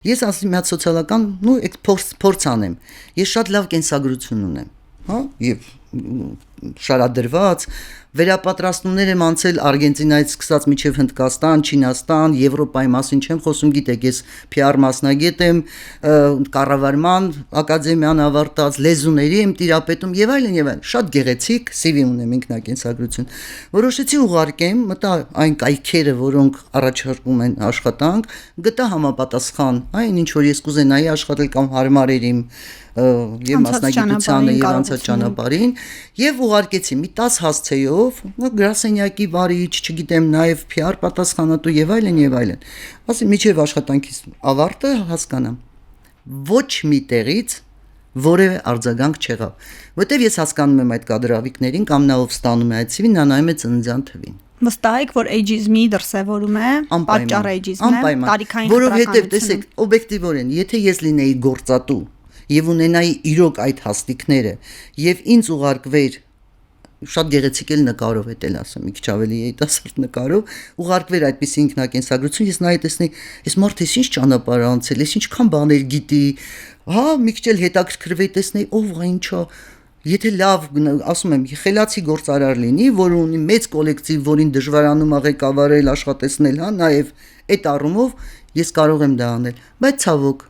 Ես ասեմ մի հատ սոցիալական, փորձ անեմ։ Ես շատ լավ կենսագրություն ունեմ, հա, եւ շարադրված վերապատրաստումներ եմ անցել Արգենտինայից սկսած մինչև Հնդկաստան, Չինաստան, Եվրոպայի մասին չեմ խոսում, գիտեք, ես PR մասնագետ եմ, կառավարման ակադեմիան ավարտած, լեզուների եմ տիրապետում եւ այլն, շատ գեղեցիկ CV ունեմ ինքնակենսագրություն։ Որոշեցի ուղարկեմ, մտա այն կայքերը, որոնք առաջարկում են աշխատանք, գտա համապատասխան, այն ինչ որ ես կուզենայի աշխատել կամ հարմար էր իմ եւ մասնագիտությանը եւ անցած ճանապարհին եւ ուղարկեցի մի 10 հասցեով գրասենյակի վարիչ, չգիտեմ, նաեւ PR պատասխանատու եւ այլն, ասի միջև աշխատանքից ավարտը հասկանամ ոչ մի տեղից որևէ արձագանք չեղավ, որտեվ ես հասկանում եմ այդ կադրավիկներին կամ նա ով ստանում է այդ CV-ն, նա նայում է ծննդյան թվին։ Վստահ եք, որ ageism-ի դրսևորում է, պատճառ ageism-ը, տարիքային որովհետեւ տեսեք, օբյեկտիվորեն, եթե ես լինեի գործատու եւ ունենայի իրոք այդ հաստիկները եւ ինձ ուղարկվեր շատ գեղեցիկ էլ նկարով է դել ասեմ մի քիչ ավելի երիտասարդ նկարով ուղարկվեր այդպիսի ինքնակենսագրություն ես նայի տեսնեի այս մարդը ինչ ճանապարհ անցել ես ինչքան բաներ գիտի հա մի քիչ էլ հետաքրքրվեի տեսնեի ով է ինչա եթե լավ ասում եմ խելացի գործարար լինի որ ունի մեծ կոլեկտիվ որին դժվարանում է ղեկավարել աշխատեցնել հա նաեւ այդ առումով ես կարող եմ դա անել բայց ցավոք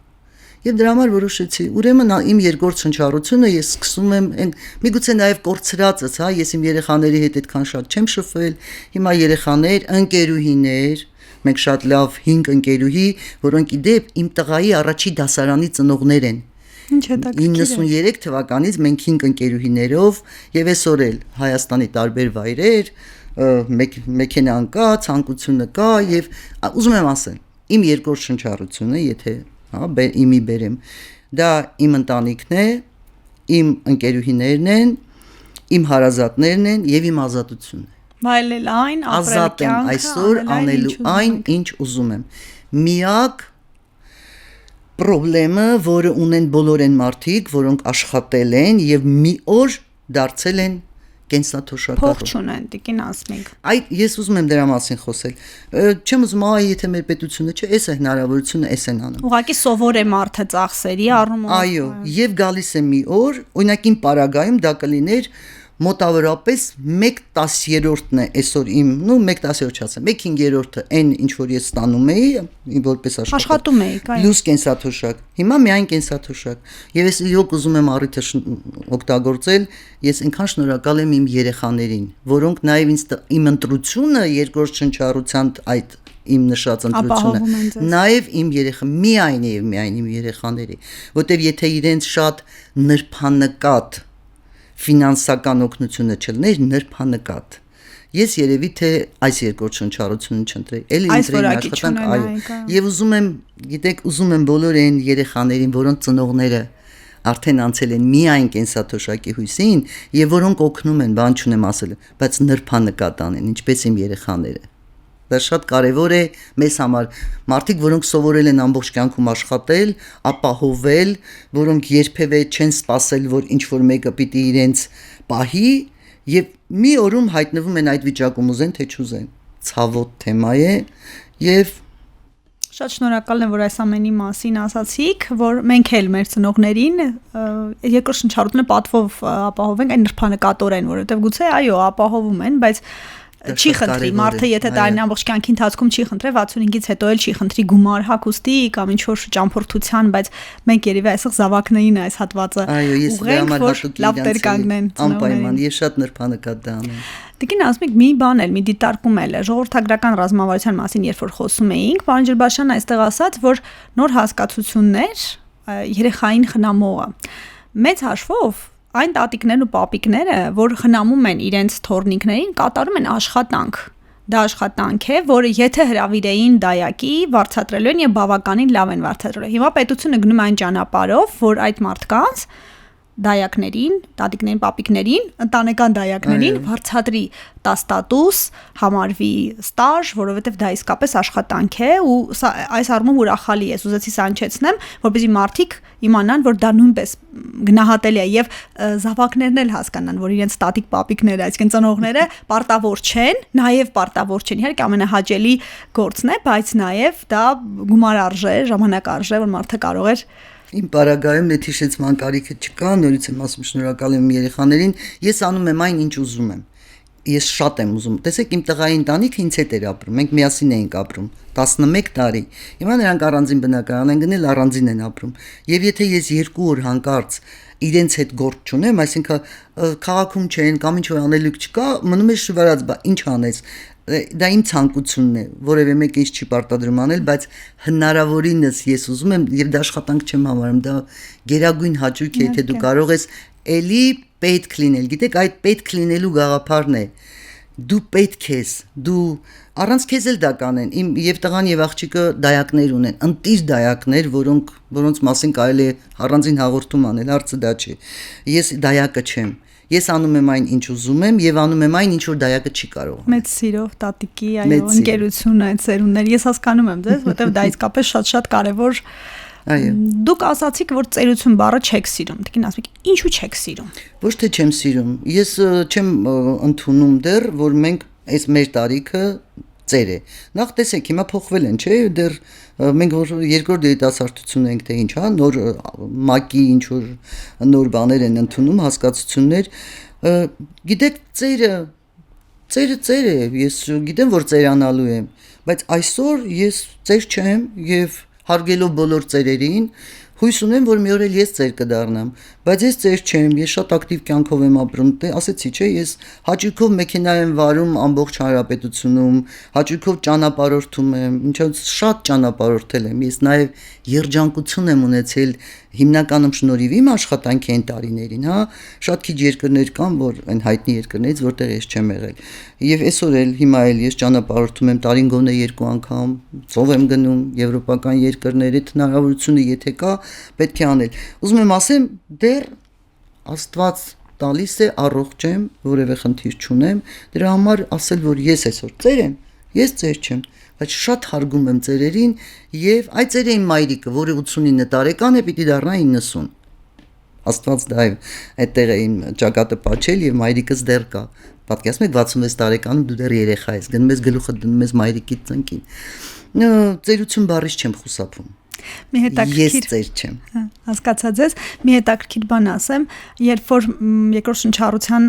Եվ դրա համար որոշեցի, ուրեմն իմ երկրորդ շնչառությունը ես սկսում եմ միգուցե նաև կորցրածս, հա, ես իմ երեխաների հետ այդքան շատ չեմ շփվել, հիմա երեխաներ, ընկերուհիներ, մենք շատ լավ 5 ընկերուհի, որոնք իդեպ իմ տղայի առաջի դասարանի ծնողներ են։ Ինչ հետաքրքիր 93 թվականից մենք 5 ընկերուհիներով եւ այսօր էլ Հայաստանի տարբեր վայրեր, մեքենան կա, ցանկությունը կա եւ ուզում եմ ասել, իմ երկրորդ շնչառությունը, եթե հա իմի բերեմ դա իմ ընտանիքն է իմ ընկերուհիներն են իմ հարազատներն են եւ իմ ազատությունն է վայելել այն ապրել կյանքը այսօր անելու այն ինչ ուզում եմ միակ խնդրը որը ունեն բոլոր այն մարդիկ որոնք աշխատել են եւ մի օր դարձել են կենսաթոշակառու փող չունեն տիկին ասմիկ այդ ես ուզում եմ դրա մասին խոսել չեմ ուզում եթե մեր պետությունը չէ էս է հնարավորությունը էս են անում ուղղակի սովոր է մարդը ծախսերի առումով այո եւ գալիս է մի օր օրինակ իմ պարագայում դա կլիներ մոտավորապես 1/10-ն է այսօր իմ 1/10 չասեմ 1/5-ը այն ինչ որ ես ստանում էի որպես աշխատում էի պլյուս կենսաթոշակ հիմա միայն կենսաթոշակ եւ ես իրոք ուզում եմ առիթը օգտագործել ես այնքան շնորհակալ եմ իմ երեխաներին որոնք նաեւ ինձ իմ ընտրությունը երկրորդ շնչառության այդ իմ նշած ընտրությունը նաեւ իմ միայն իմ երեխաների որտեւ եթե իրենց շատ նրբանկատ ֆինանսական օգնությունը չլներ նրբանկատ ես երևի թե այս երկրորդ շնչառությունը չընտրեի էլի ընտրեի աշխատանք այո եւ ուզում եմ գիտեք ուզում եմ բոլոր այն երեխաներին որոնց ծնողները արդեն անցել են միայն կենսաթոշակի հույսին եւ որոնք օգնում են բան չունեմ ասել բայց նրբանկատ անեն ինչպես իմ երեխաները Դա շատ կարևոր է մեզ համար մարդիկ որոնք սովորել են ամբողջ կյանքում աշխատել, ապահովել, որոնք երբևէ չեն սպասել, որ ինչ որ մեկը պիտի իրենց պահի եւ մի օրում հայտնվում են այդ վիճակում ուզեն թե չուզեն։ Ցավոտ թեմա է եւ Շատ շնորհակալ եմ որ այս ամենի մասին ասացիք, որ մենք էլ մեր ծնողներին երկրորդ շնչառությունը պատվով ապահովենք այն նրբանկատորեն, որովհետեւ գուցե այո, ապահովում են, բայց չի խնդրի մարդը եթե դա ամբողջ կյանքի ընթացքում չի խնդրել 65-ից հետո էլ չի խնդրի գումար հագուստի կամ ինչ որ ճամփորդության բայց մենք երևի այսօր զավակներին այս հատվածը ուղղենք որ լավ տեր կանգնեն անպայման ես շատ նրբանկատ դա անեմ Տիկին ասմիկ մի բան էլ մի դիտարկում էլ ժողովրդագրական ռազմավարության մասին երբ որ խոսում էինք պարոն Ջրբաշյանը այստեղ ասաց որ նոր հասկացություններ երեխային խնամողը մեծ հաշվով Այն տատիկներն ու պապիկները, որ խնամում են իրենց թորնիկներին, կատարում են աշխատանք։ Դա աշխատանք է, որը եթե հրավիրեին դայակի, վարձատրելու են եւ բավականին լավ են վարձատրելու։ Հիմա պետությունը գնում այն ճանապարհով, որ այդ մարդկանց դայակներին, տատիկներին, պապիկներին, ընտանեկան դայակներին վարձատրի 10 ստատուս, համարվի ստաժ, որովհետև դա իսկապես աշխատանք է ու այս առումով ուրախալի է, ուզեցի սանչեցնեմ, որպեսզի մարդիկ իմանան, որ դա նույնպես գնահատելի է եւ զավակներն էլ հասկանան, որ իրենց տատիկ պապիկները, այսինքն ծնողները պարտավոր չեն, նաեւ պարտավոր չեն, իհարկե ամենահաճելի գործն է, բայց նաեւ դա գումար արժե, ժամանակ արժե, որ մարդը կարող է Իմ պարագայում դե հիշեցման կարիքը չկա, նորից եմ ասում շնորհակալ եմ երեխաներին, ես անում եմ այն, ինչ ուզում եմ։ Ես շատ եմ ուզում։ Տեսեք, իմ տղայի ընտանիքը ինձ հետ էր ապրում, մենք միասին էինք ապրում 11 տարի։ Հիմա նրանք առանձին բնակարան են գնել, առանձին են ապրում։ Եվ եթե ես 2 օր հանկարծ իրենց հետ գործ չունեմ, այսինքն քաղաքում չեն կամ ինչ-որ անելուք չկա, մնում է շվարած, բա ինչ անես։ Դա իմ ցանկությունն է, որևէ մեկը ինձ չի պարտադրում անել, բայց հնարավորինս ես ուզում եմ եւ դա աշխատանք չեմ համարում, դա գերագույն հաճույք է, եթե դու կարող ես էլի պետք լինել։ Գիտեք, այդ պետք լինելու գաղափարն է։ Դու պետք ես, դու առանց քեզ էլ դա կանեն։ Իմ եւ տղան եւ աղջիկը դայակներ ունեն, ընտիր դայակներ, որոնց մասին կարելի է առանձին հաղորդում անել, հարցը դա չէ։ Ես դայակը չեմ։ Ես անում եմ այն, ինչ ուզում եմ եւ անում եմ այն, ինչ որ դայակը չի կարող։ Մեծ սիրով տատիկի, այո, ընկերությունը այդ ծերուններ։ Ես հասկանում եմ ձեզ, որտեվ դա իսկապես շատ-շատ կարեւոր։ Այո։ Դուք ասացիք, որ ծերություն բառը չեք սիրում։ Տիկին ասում եք, ինչու չեք սիրում։ Ոչ թե չեմ սիրում։ Ես չեմ ընդունում դեռ, որ մենք այս մեր տարիքը ծեր է։ Նախ տեսեք, հիմա փոխվել են, չէ՞, դեռ մենք որ երկրորդ երիտասարդություն ենք, թե ինչ, հա, նոր մակի ինչ որ նոր բաներ են ընդունում, հասկացություններ։ Գիտեք, ծեր է, ես գիտեմ, որ ծերանալու եմ, բայց այսօր ես ծեր չեմ եւ հարգելով բոլոր ծերերին, հույս ունեմ, որ մի օր էլ ես ծեր կդառնամ, բայց ես ծեր չեմ, ես շատ ակտիվ կյանքով եմ ապրում, ասեցի, չէ, ես հաճույքով մեքենա եմ վարում ամբողջ հանրապետությունում, հաճույքով ճանապարհորդում եմ, ինչպես շատ ճանապարհորդել եմ, ես նաև երջանկություն եմ ունեցել հիմնականում շնորհիվ իմ աշխատանքի այն տարիներին, հա, շատ քիչ երկրներ կան, որ այն հայտնի երկրներից, որտեղ ես չեմ եղել։ Եվ այսօր էլ հիմա էլ ես ճանապարհորդում եմ տարին գոնե 2 անգամ, ծով եմ գնում եվրոպական երկրների, հնարավորությունը եթե կա, պետք է անել։ Ուզում եմ ասեմ, դեռ Աստված տալիս է, առողջ եմ, որևէ խնդիր չունեմ, դրա համար ասել, որ ես այսօր ծեր եմ, ես ծեր չեմ, բայց շատ հարգում եմ ծերերին եւ այդ ծերը իմ մայրիկը, որը 89 տարեկան է, պիտի դառնա 90։ Աստված դա է, այդտեղ է իմ ճակատը փաչել եւ մայրիկս դեռ կա։ Պատկերացնում եք 66 տարեկանում դու դեռ երեխա ես, գնում ես գլուխը դնում ես մայրիկի ծնկին։ Ծերություն բառից չեմ խուսափում։ Մի հետաքրքիր Ես ծեր չեմ։ Հասկացա ձեզ, մի հետաքրքիր բան ասեմ, երբ որ երկրորդ շնչառության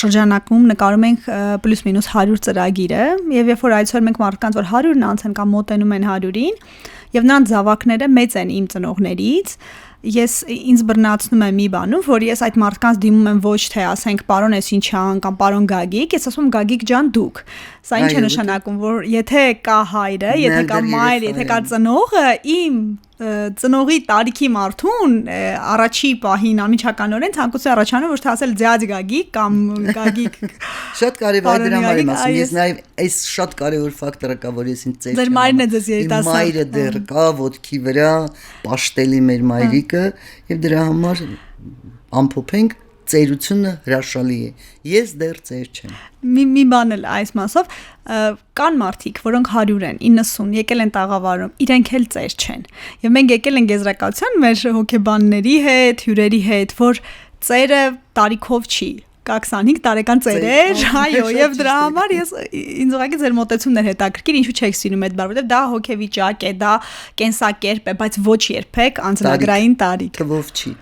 շրջանակում նկարում ենք պլյուս-մինուս 100 ծրագիրը, եւ երբ որ այցելում ենք մարդկանց, որ 100-ն անց են կամ մոտենում են 100-ին, եւ նրանց զավակները մեծ են իմ ծնողներից, ես ինձ բռնացնում եմ մի բանում, որ ես այդ մարդկանց դիմում եմ ոչ թե ասենք պարոն էս ինչ ան կամ պարոն Գագիկ, ես ասում Գագիկ ջան դուք։ Սա ինչ է նշանակում, որ եթե կա հայրը, եթե կա մայրը, եթե կա ծնողը, իմ ծնողի տարիքի մարդուն առաջի պահին անմիջականորեն ցանկություն առաջանում ոչ թե ասել ձյաձ Գագիկ կամ Գագիկ։ Շատ կարևոր է դրա համար եմ ասում, ես նաև այս շատ կարևոր ֆակտորը կա, որ ես ինձ ծեր չեմ։ Ձեր մայրն է ձեզ երիտասարդ։ Իմ մայրը դեռ կա ոտքի վրա, պաշտելի մեր մայրիկը, եւ դրա համար ամփոփենք ծերությունը հրաշալի է։ Ես դեռ ծեր չեմ։ Մի բան էլ այս մասով կան մարդիկ, որոնք 100 են, 90 եկել են տաղավարում, իրենք էլ ծեր չեն։ Եվ մենք եկել ենք եզրակացության մեր հոգեբանների հետ, հյուրերի հետ, որ ծերը տարիքով չի, կա 25 տարեկան ծերեր, այո, եւ դրա համար ես ինձ ուղղակի ձեր մոտեցումն էր հետաքրքիր, ինչու չեք սիրում այդ բառը, որովհետեւ դա հոգեվիճակ է, դա կենսակերպ է, բայց ոչ երբեք անձնագրային տարիք։ Թվով չի։